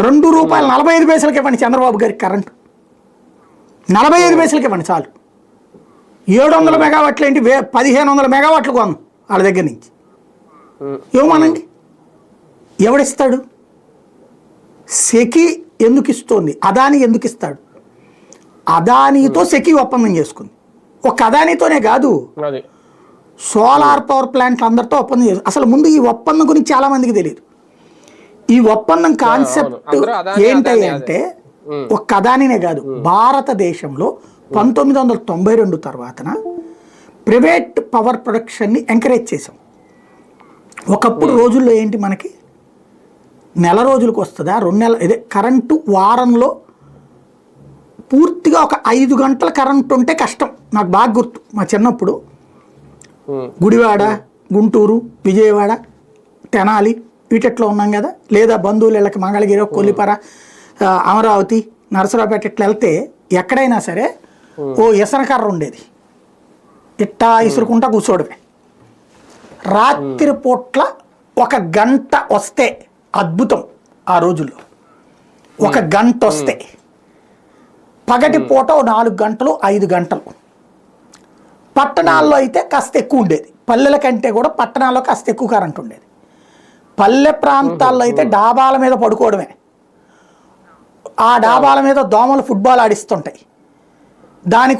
₹2.45 ఇవ్వండి చంద్రబాబు గారికి కరెంటు, 45 పైసలకి ఇవ్వండి చాలు. 700 మెగావాట్లు ఏంటి, 1500 మెగావాట్లు కొను వాళ్ళ దగ్గర నుంచి ఇవ్వమనండి. ఎవడిస్తాడు? సెకి ఎందుకు ఇస్తోంది, అదాని ఎందుకు ఇస్తాడు? అదానీతో సెకి ఒప్పందం చేసుకుంది. ఒక అదానీతోనే కాదు, సోలార్ పవర్ ప్లాంట్లు అందరితో ఒప్పందం చేస్తుంది. అసలు ముందు ఈ ఒప్పందం గురించి చాలా మందికి తెలియదు. ఈ ఒప్పందం కాన్సెప్ట్ ఏంటి అంటే, ఒక అదానినే కాదు, భారతదేశంలో 1992 తర్వాతన ప్రైవేట్ పవర్ ప్రొడక్షన్ని ఎంకరేజ్ చేసాం. ఒకప్పుడు రోజుల్లో ఏంటి, మనకి నెల రోజులకు వస్తుందా, 2 నెలలు, ఇదే కరెంటు వారంలో పూర్తిగా ఒక 5 గంటల కరెంటు ఉంటే కష్టం. నాకు బాగా గుర్తు, మా చిన్నప్పుడు గుడివాడ, గుంటూరు, విజయవాడ, తెనాలి వీటిట్లో ఉన్నాం కదా, లేదా బంధువులు ఇళ్ళకి మంగళగిరి, కొల్లిపర, అమరావతి, నరసరావుపేట ఇట్లా వెళ్తే ఎక్కడైనా సరే ఓ ఇసనకర్ర ఉండేది, ఇట్టా ఇసురుకుంటా కూర్చోడమే. రాత్రి పూట్ల 1 గంట వస్తే అద్భుతం. ఆ రోజుల్లో 1 గంట వస్తే, పగటి పూట 4 గంటలు 5 గంటలు. పట్టణాల్లో అయితే కాస్త ఎక్కువ ఉండేది, పల్లెల కంటే కూడా పట్టణాల్లో కాస్త ఎక్కువ కరెంట్ ఉండేది. పల్లె ప్రాంతాల్లో అయితే డాబాల మీద పడుకోవడమే, ఆ డాబాల మీద దోమలు ఫుట్బాల్ ఆడిస్తుంటాయి. దాని